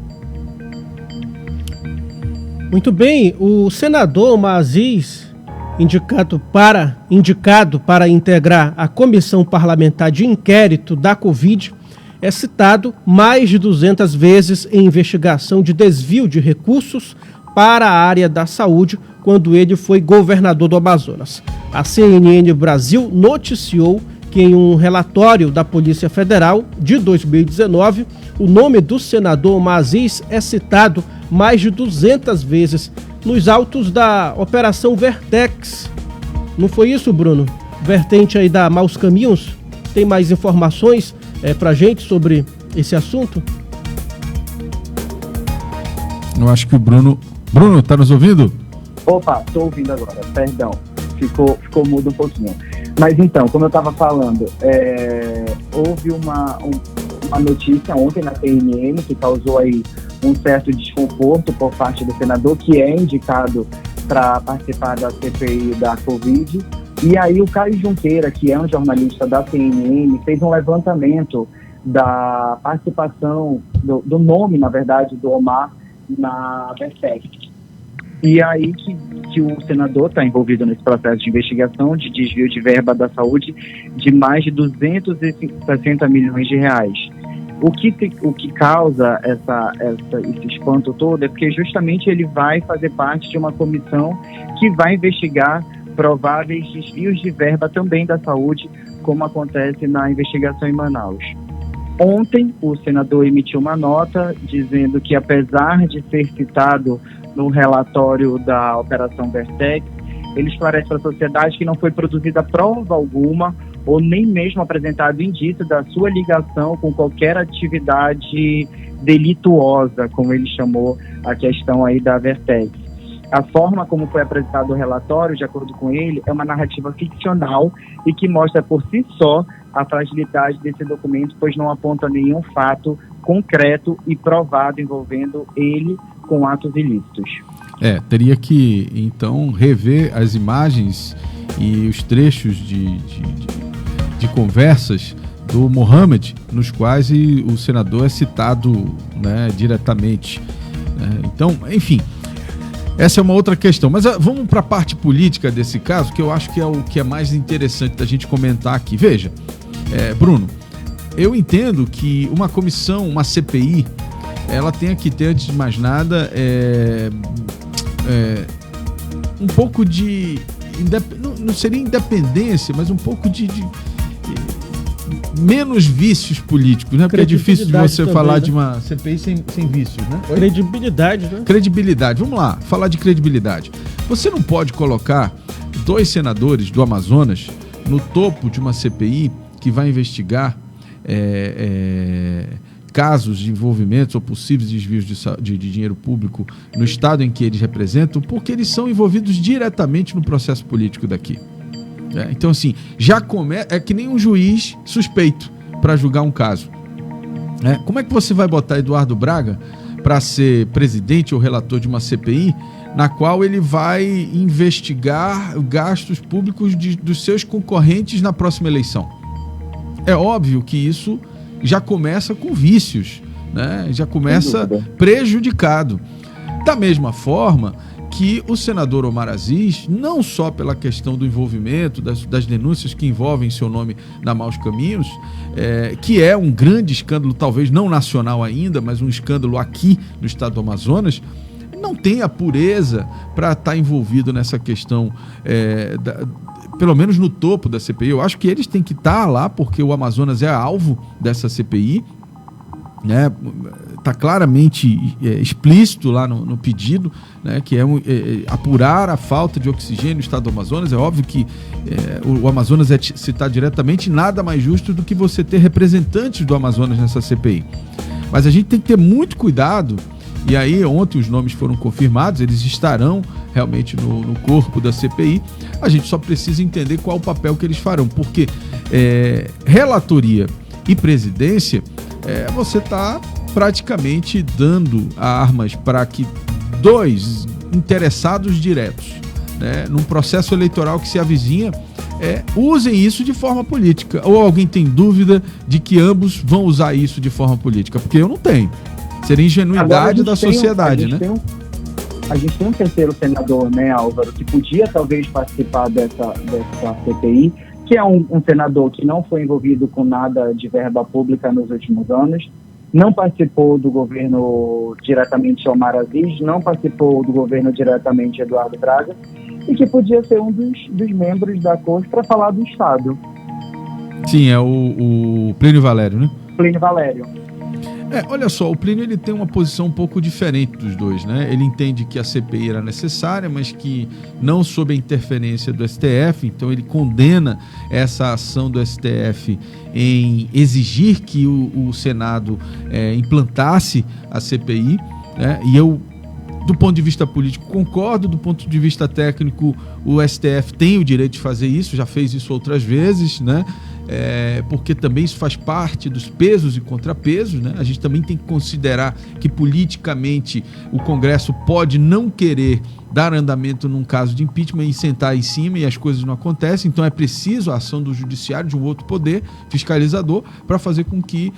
Muito bem, o senador Omar Aziz, indicado para integrar a Comissão Parlamentar de Inquérito da Covid, é citado mais de 200 vezes em investigação de desvio de recursos para a área da saúde quando ele foi governador do Amazonas. A CNN Brasil noticiou que em um relatório da Polícia Federal de 2019, o nome do senador Omar Aziz é citado mais de 200 vezes nos autos da Operação Vertex. Não foi isso, Bruno? Vertente aí da Maus Caminhos. Tem mais informações pra gente sobre esse assunto? Eu acho que o Bruno, tá nos ouvindo? Opa, tô ouvindo agora, perdão. Ficou mudo um pouquinho. Mas então, como eu estava falando, houve uma notícia ontem na CNN que causou aí um certo desconforto por parte do senador, que é indicado para participar da CPI da Covid. E aí o Caio Junqueira, que é um jornalista da CNN, fez um levantamento da participação, do nome, na verdade, do Omar na Vertex. E aí que o senador está envolvido nesse processo de investigação de desvio de verba da saúde de mais de 260 milhões de reais. O que causa esse espanto todo é porque justamente ele vai fazer parte de uma comissão que vai investigar prováveis desvios de verba também da saúde, como acontece na investigação em Manaus. Ontem, o senador emitiu uma nota dizendo que, apesar de ser citado no relatório da Operação Vertex, ele esclarece para a sociedade que não foi produzida prova alguma ou nem mesmo apresentado indício da sua ligação com qualquer atividade delituosa, como ele chamou a questão aí da Vertex. A forma como foi apresentado o relatório, de acordo com ele, é uma narrativa ficcional e que mostra por si só a fragilidade desse documento, pois não aponta nenhum fato concreto e provado envolvendo ele com atos ilícitos. Teria que, então, rever as imagens e os trechos de conversas do Mohamed, nos quais o senador é citado, né, diretamente. Então, enfim, essa é uma outra questão. Mas vamos para a parte política desse caso, que eu acho que é o que é mais interessante da gente comentar aqui. Veja, Bruno, eu entendo que uma comissão, uma CPI, ela tem que ter, antes de mais nada, um pouco de... Não seria independência, mas um pouco de menos vícios políticos, né? Porque é difícil de você também, falar, né, de uma CPI sem vícios, né? Credibilidade, né? Credibilidade. Vamos lá, falar de credibilidade. Você não pode colocar 2 senadores do Amazonas no topo de uma CPI que vai investigar casos de envolvimentos ou possíveis desvios de dinheiro público no estado em que eles representam, porque eles são envolvidos diretamente no processo político daqui. Então, assim, é que nem um juiz suspeito para julgar um caso. Como é que você vai botar Eduardo Braga para ser presidente ou relator de uma CPI na qual ele vai investigar gastos públicos dos seus concorrentes na próxima eleição? É óbvio que isso já começa com vícios, né? Já começa prejudicado. Da mesma forma que o senador Omar Aziz, não só pela questão do envolvimento, das denúncias que envolvem seu nome na Maus Caminhos, que é um grande escândalo, talvez não nacional ainda, mas um escândalo aqui no estado do Amazonas, não tem a pureza para estar envolvido nessa questão, pelo menos no topo da CPI. Eu acho que eles têm que estar lá, porque o Amazonas é alvo dessa CPI, né? Está claramente explícito lá no pedido, né? Que é apurar a falta de oxigênio no estado do Amazonas. É óbvio que o Amazonas é citado diretamente, nada mais justo do que você ter representantes do Amazonas nessa CPI. Mas a gente tem que ter muito cuidado, e aí ontem os nomes foram confirmados, eles estarão realmente no corpo da CPI. A gente só precisa entender qual o papel que eles farão, porque relatoria e presidência, você está praticamente dando armas para que dois interessados diretos, né, num processo eleitoral que se avizinha, usem isso de forma política. Ou alguém tem dúvida de que ambos vão usar isso de forma política? Porque eu não tenho. Seria ingenuidade da sociedade, né? A gente tem um terceiro senador, né, Álvaro, que podia talvez participar dessa CPI, que é um senador que não foi envolvido com nada de verba pública nos últimos anos, não participou do governo diretamente Omar Aziz, não participou do governo diretamente Eduardo Braga, e que podia ser um dos membros da corte para falar do Estado. Sim, é o Plínio Valério, né? Plínio Valério. Olha só, o Plínio ele tem uma posição um pouco diferente dos dois, né? Ele entende que a CPI era necessária, mas que não sob a interferência do STF, então ele condena essa ação do STF em exigir que o Senado implantasse a CPI, né? E eu, do ponto de vista político, concordo. Do ponto de vista técnico, o STF tem o direito de fazer isso, já fez isso outras vezes, né? Porque também isso faz parte dos pesos e contrapesos, né? A gente também tem que considerar que politicamente o Congresso pode não querer dar andamento num caso de impeachment e sentar em cima e as coisas não acontecem, então é preciso a ação do judiciário, de um outro poder fiscalizador, para fazer com que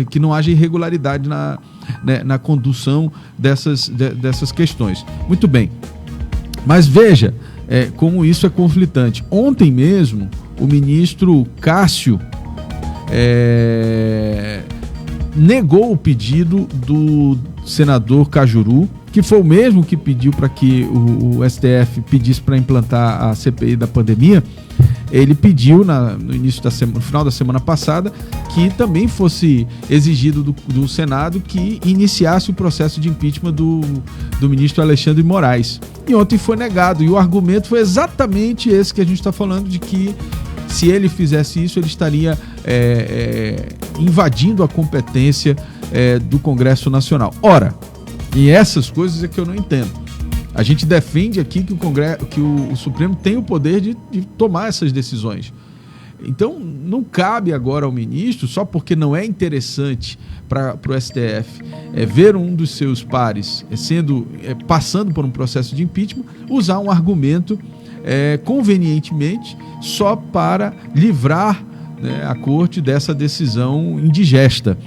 que não haja irregularidade na condução dessas questões. Muito bem, mas veja como isso é conflitante. Ontem mesmo, o ministro Cássio negou o pedido do senador Cajuru, que foi o mesmo que pediu para que o STF pedisse para implantar a CPI da pandemia. Ele pediu no final da semana passada que também fosse exigido do Senado que iniciasse o processo de impeachment do ministro Alexandre de Moraes. E ontem foi negado, e o argumento foi exatamente esse que a gente está falando, de que se ele fizesse isso, ele estaria invadindo a competência do Congresso Nacional. Ora, e essas coisas é que eu não entendo. A gente defende aqui que o Supremo tem o poder de tomar essas decisões. Então, não cabe agora ao ministro, só porque não é interessante para o STF ver um dos seus pares passando por um processo de impeachment, usar um argumento convenientemente só para livrar, né, a corte dessa decisão indigesta.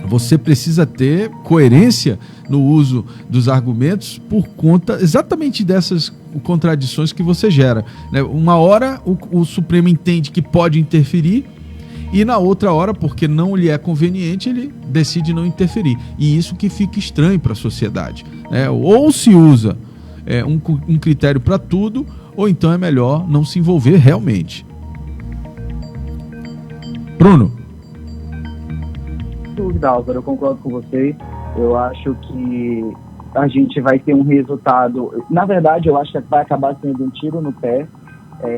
Você precisa ter coerência no uso dos argumentos por conta exatamente dessas contradições que você gera, né? Uma hora o Supremo entende que pode interferir e na outra hora, porque não lhe é conveniente, ele decide não interferir. E isso que fica estranho para a sociedade, né? Ou se usa um critério para tudo, ou então é melhor não se envolver realmente. Bruno? Dúvida, Álvaro, eu concordo com você. Eu acho que a gente vai ter um resultado. Na verdade, eu acho que vai acabar sendo um tiro no pé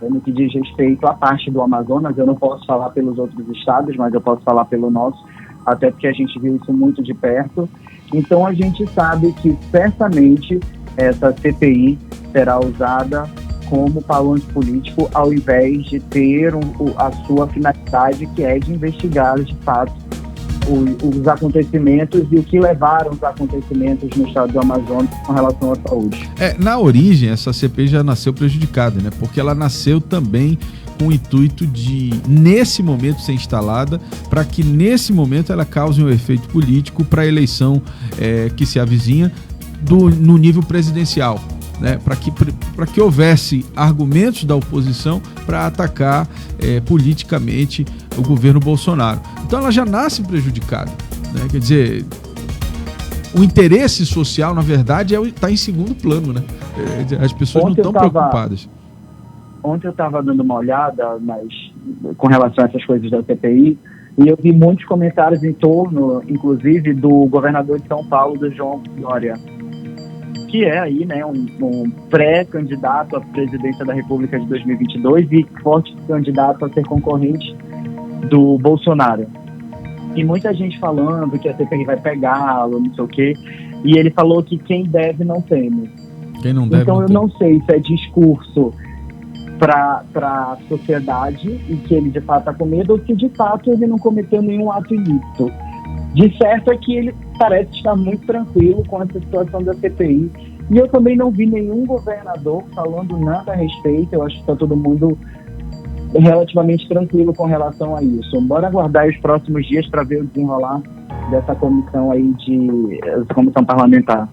no que diz respeito à parte do Amazonas. Eu não posso falar pelos outros estados, mas eu posso falar pelo nosso, até porque a gente viu isso muito de perto. Então a gente sabe que certamente essa CPI será usada como palanque político, ao invés de ter a sua finalidade, que é de investigar de fato os acontecimentos e o que levaram os acontecimentos no estado do Amazonas com relação à saúde. Na origem, essa CPI já nasceu prejudicada, né? Porque ela nasceu também com o intuito de, nesse momento, ser instalada, para que nesse momento ela cause um efeito político para a eleição que se avizinha no nível presidencial, né? Para que houvesse argumentos da oposição para atacar politicamente o governo Bolsonaro. Então ela já nasce prejudicada, né? Quer dizer, o interesse social, na verdade, está em segundo plano, né? As pessoas não estão preocupadas. Ontem eu estava dando uma olhada com relação a essas coisas da CPI, e eu vi muitos comentários em torno, inclusive, do governador de São Paulo, do João Dória, que é aí, né, um pré-candidato à presidência da República de 2022 e forte candidato a ser concorrente do Bolsonaro. E muita gente falando que a CPI vai pegá-lo, não sei o quê, e ele falou que quem deve não teme. Quem não deve, então não eu tem. não sei se é discurso para a sociedade e que ele de fato está com medo, ou se de fato ele não cometeu nenhum ato ilícito. De certo é que ele parece estar muito tranquilo com essa situação da CPI. E eu também não vi nenhum governador falando nada a respeito. Eu acho que está todo mundo relativamente tranquilo com relação a isso. Bora aguardar os próximos dias para ver o desenrolar dessa comissão aí essa comissão parlamentar.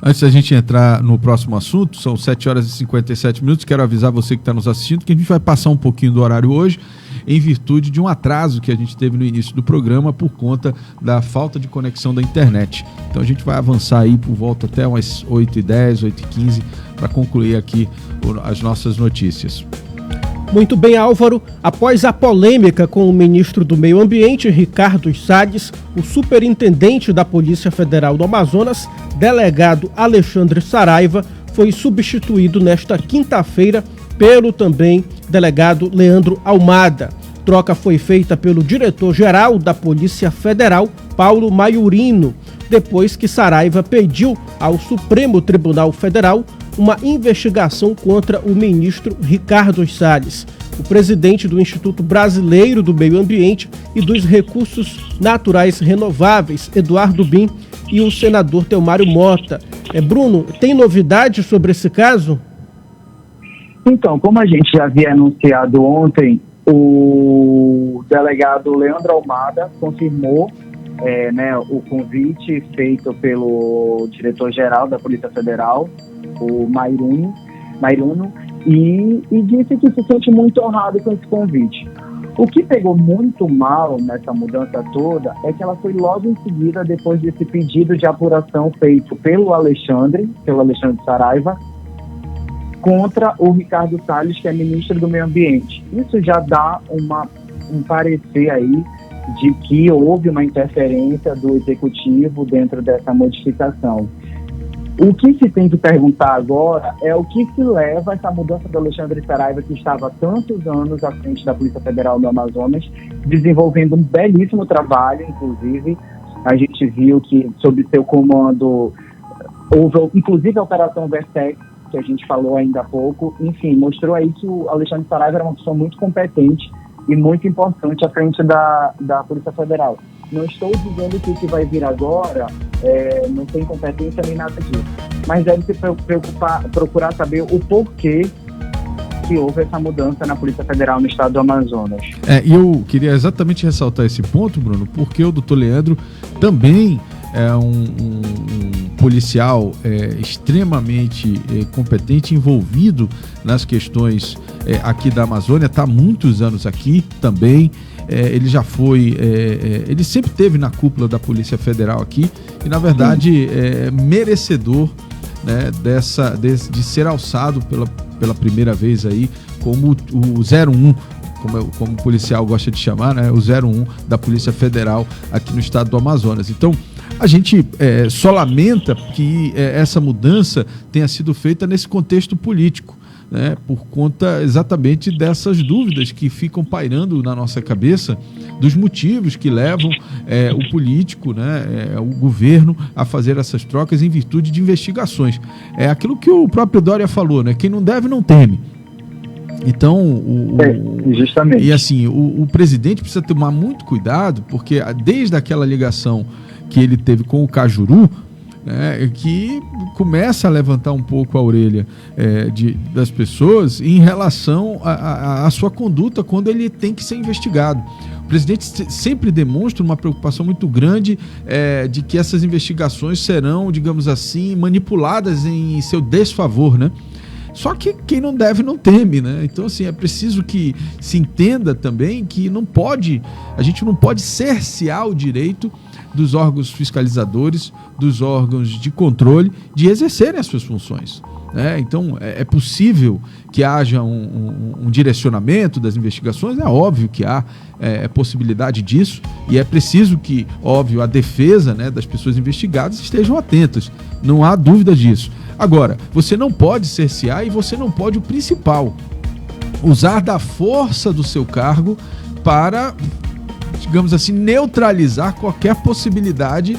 Antes da gente entrar no próximo assunto, são 7 horas e 57 minutos, quero avisar você que está nos assistindo que a gente vai passar um pouquinho do horário hoje, em virtude de um atraso que a gente teve no início do programa por conta da falta de conexão da internet. Então a gente vai avançar aí por volta até umas 8h10, 8h15 para concluir aqui as nossas notícias. Muito bem, Álvaro. Após a polêmica com o ministro do Meio Ambiente, Ricardo Salles, o superintendente da Polícia Federal do Amazonas, delegado Alexandre Saraiva, foi substituído nesta quinta-feira pelo também delegado Leandro Almada. Troca foi feita pelo diretor-geral da Polícia Federal, Paulo Maiorino, depois que Saraiva pediu ao Supremo Tribunal Federal uma investigação contra o ministro Ricardo Salles. O presidente do Instituto Brasileiro do Meio Ambiente e dos Recursos Naturais Renováveis, Eduardo Bin, e o senador Telmário Mota. Bruno, tem novidade sobre esse caso? Então, como a gente já havia anunciado ontem, o delegado Leandro Almada confirmou o convite feito pelo diretor-geral da Polícia Federal, o Maiorino, e disse que se sente muito honrado com esse convite. O que pegou muito mal nessa mudança toda é que ela foi logo em seguida, depois desse pedido de apuração feito pelo Alexandre Saraiva, contra o Ricardo Salles, que é ministro do Meio Ambiente. Isso já dá um parecer aí de que houve uma interferência do executivo dentro dessa modificação. O que se tem que perguntar agora é o que se leva essa mudança do Alexandre Saraiva, que estava há tantos anos à frente da Polícia Federal do Amazonas, desenvolvendo um belíssimo trabalho. Inclusive, a gente viu que, sob seu comando, houve inclusive a Operação Vertex, que a gente falou ainda há pouco. Enfim, mostrou aí que o Alexandre Saraiva era uma pessoa muito competente e muito importante à frente da Polícia Federal. Não estou dizendo que o que vai vir agora não tem competência nem nada disso, mas deve se procurar saber o porquê que houve essa mudança na Polícia Federal no estado do Amazonas. E eu queria exatamente ressaltar esse ponto, Bruno, porque o doutor Leandro também é um policial extremamente competente, envolvido nas questões aqui da Amazônia, está há muitos anos aqui também. Ele já foi, ele sempre esteve na cúpula da Polícia Federal aqui e, na verdade, é merecedor, né, de ser alçado pela primeira vez aí como o 01, como o policial gosta de chamar, né, o 01 da Polícia Federal aqui no estado do Amazonas. Então, a gente só lamenta que essa mudança tenha sido feita nesse contexto político, né, por conta exatamente dessas dúvidas que ficam pairando na nossa cabeça, dos motivos que levam o político, né, o governo a fazer essas trocas em virtude de investigações. É aquilo que o próprio Dória falou, né, quem não deve não teme. Então, justamente. E assim, o presidente precisa tomar muito cuidado, porque desde aquela ligação que ele teve com o Cajuru, que começa a levantar um pouco a orelha das pessoas em relação à sua conduta quando ele tem que ser investigado. O presidente sempre demonstra uma preocupação muito grande de que essas investigações serão, digamos assim, manipuladas em seu desfavor, né? Só que quem não deve não teme, né? Então, assim, é preciso que se entenda também que a gente não pode cercear o direito dos órgãos fiscalizadores, dos órgãos de controle, de exercerem as suas funções. Então, é possível que haja um direcionamento das investigações, é óbvio que há possibilidade disso, e é preciso que, óbvio, a defesa, né, das pessoas investigadas estejam atentas, não há dúvida disso. Agora, você não pode cercear e você não pode, o principal, usar da força do seu cargo para, digamos assim, neutralizar qualquer possibilidade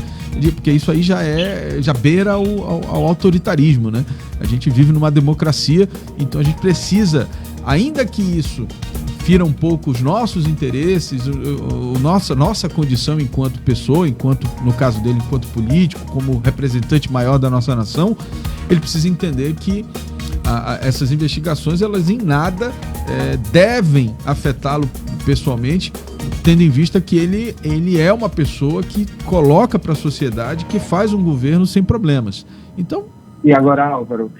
porque isso aí já beira ao autoritarismo, né? A gente vive numa democracia, então a gente precisa, ainda que isso fira um pouco os nossos interesses, nossa condição enquanto pessoa, no caso dele, enquanto político, como representante maior da nossa nação, ele precisa entender que essas investigações, elas em nada devem afetá-lo pessoalmente, tendo em vista que ele é uma pessoa que coloca para a sociedade, que faz um governo sem problemas. Então... E agora, Álvaro,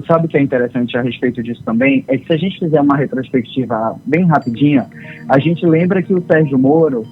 sabe o que é interessante a respeito disso também? É que se a gente fizer uma retrospectiva bem rapidinha, a gente lembra que o Sérgio Moro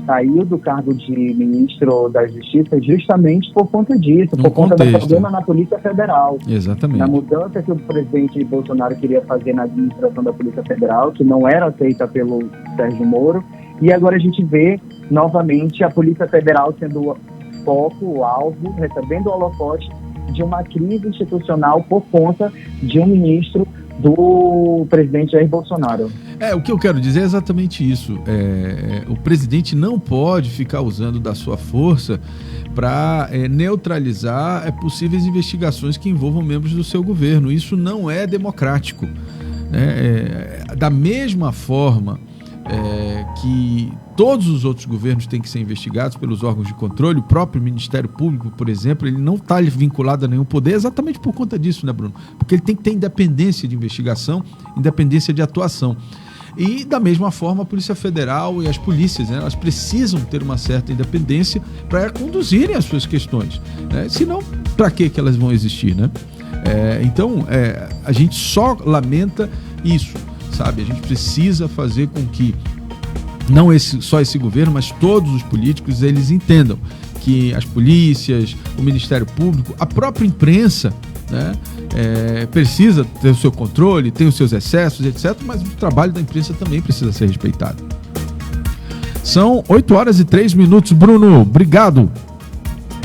saiu do cargo de ministro da Justiça justamente por conta disso, por conta do problema na Polícia Federal. Exatamente. Na mudança que o presidente Bolsonaro queria fazer na administração da Polícia Federal, que não era aceita pelo Sérgio Moro, e agora a gente vê novamente a Polícia Federal sendo foco, o alvo, recebendo o holofote de uma crise institucional por conta de um ministro do presidente Jair Bolsonaro. O que eu quero dizer é exatamente isso. O presidente não pode ficar usando da sua força para neutralizar possíveis investigações que envolvam membros do seu governo. Isso não é democrático. Da mesma forma que todos os outros governos têm que ser investigados pelos órgãos de controle, o próprio Ministério Público, por exemplo, ele não está vinculado a nenhum poder exatamente por conta disso, né, Bruno? Porque ele tem que ter independência de investigação, independência de atuação. E, da mesma forma, a Polícia Federal e as polícias, né, elas precisam ter uma certa independência para conduzirem as suas questões. Né? Senão, para que elas vão existir, né? Então, a gente só lamenta isso, sabe? A gente precisa fazer com que não só esse governo, mas todos os políticos, eles entendam que as polícias, o Ministério Público, a própria imprensa, né, precisa ter o seu controle, tem os seus excessos, etc., mas o trabalho da imprensa também precisa ser respeitado. São 8h03, Bruno. Obrigado.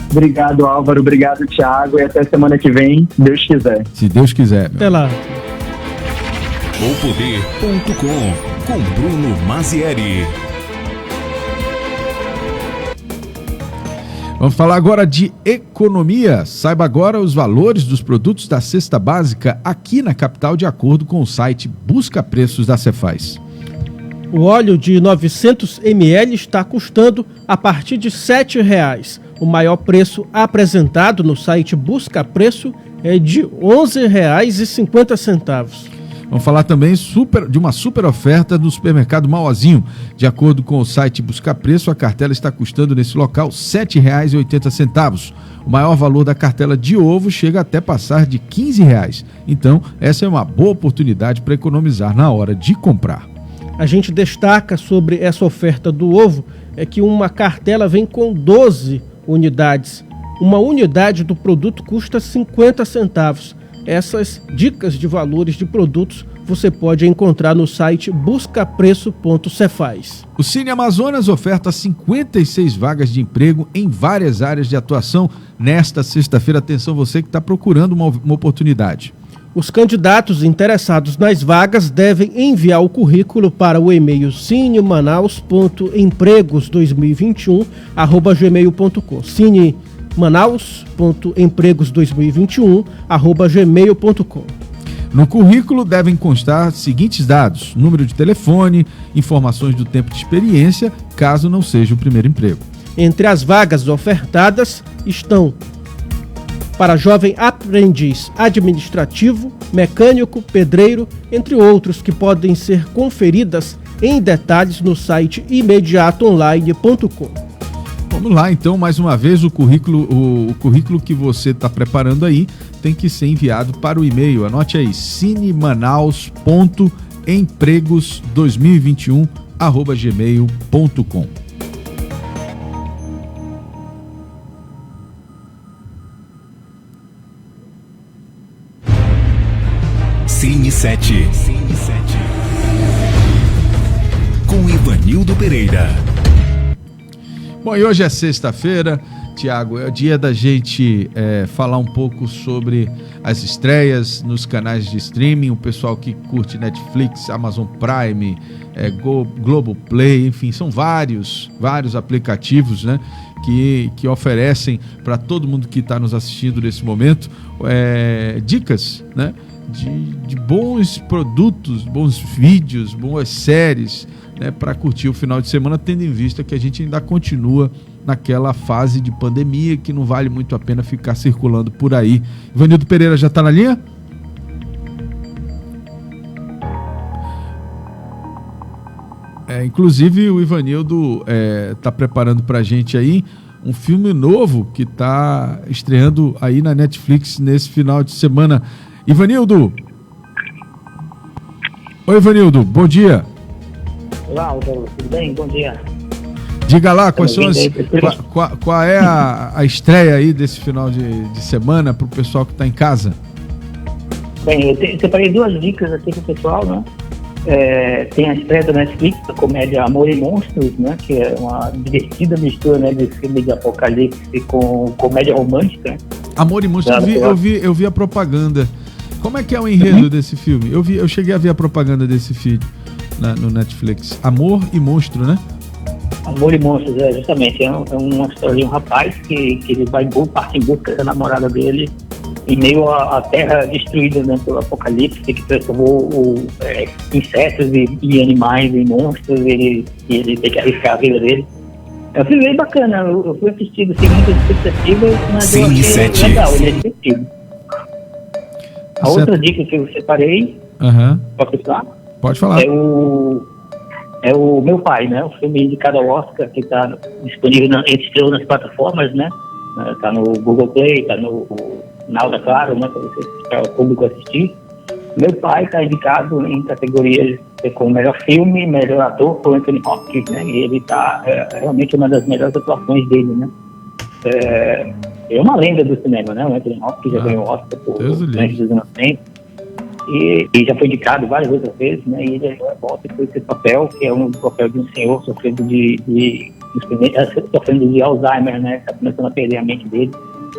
Obrigado, Álvaro. Obrigado, Thiago. E até semana que vem, Deus quiser. Se Deus quiser. Até lá. Opoder.com com Bruno Mazieri. Vamos falar agora de economia. Saiba agora os valores dos produtos da cesta básica aqui na capital, de acordo com o site Busca Preços da Cefaz. O óleo de 900 ml está custando a partir de R$ 7,00. O maior preço apresentado no site Busca Preço é de R$ 11,50. Vamos falar também de uma super oferta do supermercado Mauazinho. De acordo com o site Buscar Preço, a cartela está custando nesse local R$ 7,80. O maior valor da cartela de ovo chega até passar de R$ 15,00. Então, essa é uma boa oportunidade para economizar na hora de comprar. A gente destaca sobre essa oferta do ovo é que uma cartela vem com 12 unidades. Uma unidade do produto custa 50 centavos. Essas dicas de valores de produtos você pode encontrar no site buscapreço.cefaz. O Cine Amazonas oferta 56 vagas de emprego em várias áreas de atuação nesta sexta-feira. Atenção, você que está procurando uma oportunidade. Os candidatos interessados nas vagas devem enviar o currículo para o e-mail cinemanaus.empregos2021@gmail.com. cinemanaus.empregos2021@gmail.com. No currículo devem constar os seguintes dados: número de telefone, informações do tempo de experiência, caso não seja o primeiro emprego. Entre as vagas ofertadas estão para jovem aprendiz administrativo, mecânico, pedreiro, entre outros, que podem ser conferidas em detalhes no site imediatoonline.com. Vamos lá, então, mais uma vez, o currículo que você está preparando aí tem que ser enviado para o e-mail. Anote aí, cinemanaus.empregos2021@gmail.com. Cine 7 com Ivanildo Pereira. Bom, e hoje é sexta-feira, Tiago, é o dia da gente falar um pouco sobre as estreias nos canais de streaming, o pessoal que curte Netflix, Amazon Prime, Globoplay, enfim, são vários aplicativos, né, que oferecem para todo mundo que está nos assistindo nesse momento dicas, né, de bons produtos, bons vídeos, boas séries, né, para curtir o final de semana, tendo em vista que a gente ainda continua naquela fase de pandemia que não vale muito a pena ficar circulando por aí. Ivanildo Pereira já está na linha? Inclusive o Ivanildo está preparando para a gente aí um filme novo que está estreando aí na Netflix nesse final de semana. Ivanildo! Oi, Ivanildo, bom dia! Olá, Álvaro, tudo bem? Bom dia. Diga lá, qual é a estreia aí desse final de semana para o pessoal que está em casa? Bem, eu separei 2 dicas aqui para o pessoal, né? Tem a estreia da Netflix, a comédia Amor e Monstros, né? Que é uma divertida mistura, né, de filme de apocalipse com comédia romântica. Amor e Monstros, eu vi a propaganda. Como é que é o enredo desse filme? Eu cheguei a ver a propaganda desse filme no Netflix. Amor e Monstro, né? Amor e Monstros, justamente. É uma história de um rapaz que ele parte em busca da namorada dele em meio à terra destruída, né, pelo apocalipse, que transformou insetos e animais em monstros, e ele tem que arriscar a vida dele. É um filme bem bacana, eu fui assistindo sem muitas expectativas, mas eu achei legal, ele é divertido. A outra dica que eu separei, pode falar? Pode falar. É o Meu Pai, né? O filme indicado ao Oscar, que está disponível nas plataformas, né? Está no Google Play, está no Now da Claro, né? Para o público assistir. Meu Pai está indicado em categorias como melhor filme, melhor ator, por Anthony Hopkins, né? E ele está realmente uma das melhores atuações dele, né? É uma lenda do cinema, né? O Anthony Hopkins já ganhou o Oscar por Anjos dos Inocentes. E já foi indicado várias outras vezes, né? E ele volta por esse papel, que é um papel de um senhor sofrendo de Alzheimer, né? Está começando a perder a mente dele.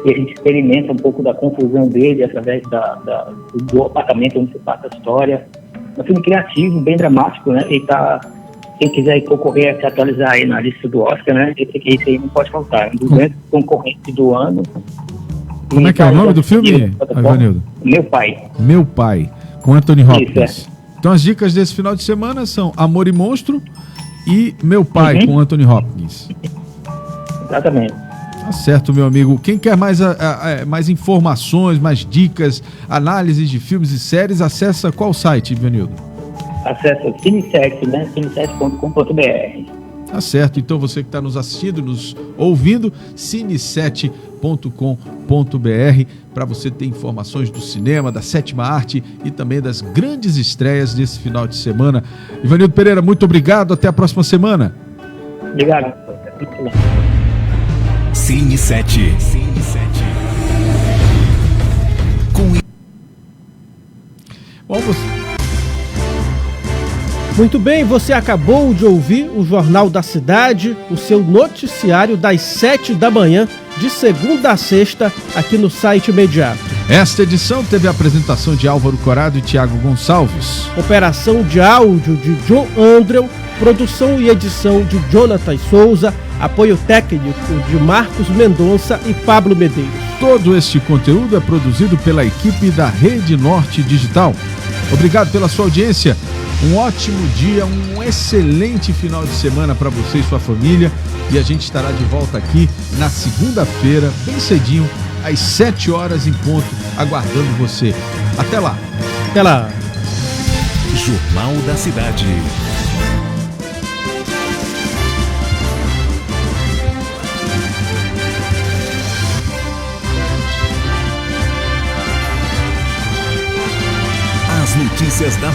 E a gente experimenta um pouco da confusão dele através do apartamento onde se passa a história. É um filme criativo, bem dramático, né? E quem quiser concorrer a se atualizar aí na lista do Oscar, né? Esse aí não pode faltar. Um dos grandes concorrentes do ano. Como é que é o nome do filme, Ivanildo? Meu Pai. Meu Pai, com Anthony Hopkins. Isso, Então as dicas desse final de semana são Amor e Monstro e Meu Pai, com Anthony Hopkins. Exatamente. Tá certo, meu amigo. Quem quer mais informações, mais dicas, análises de filmes e séries, acessa qual site, Ivanildo? Acessa o Cine7, né? cine7.com.br. Tá certo, então você que está nos assistindo, nos ouvindo, cine7.com.br, para você ter informações do cinema, da sétima arte e também das grandes estreias desse final de semana. Ivanildo Pereira, muito obrigado, até a próxima semana. Obrigado. Cine7. Muito bem, você acabou de ouvir o Jornal da Cidade, o seu noticiário das 7 da manhã, de segunda a sexta, aqui no site Imediato. Esta edição teve a apresentação de Álvaro Corado e Tiago Gonçalves. Operação de áudio de John Andreu, produção e edição de Jonathan Souza, apoio técnico de Marcos Mendonça e Pablo Medeiros. Todo este conteúdo é produzido pela equipe da Rede Norte Digital. Obrigado pela sua audiência. Um ótimo dia, um excelente final de semana para você e sua família. E a gente estará de volta aqui na segunda-feira, bem cedinho, às 7 horas em ponto, aguardando você. Até lá. Até lá. Jornal da Cidade. As notícias da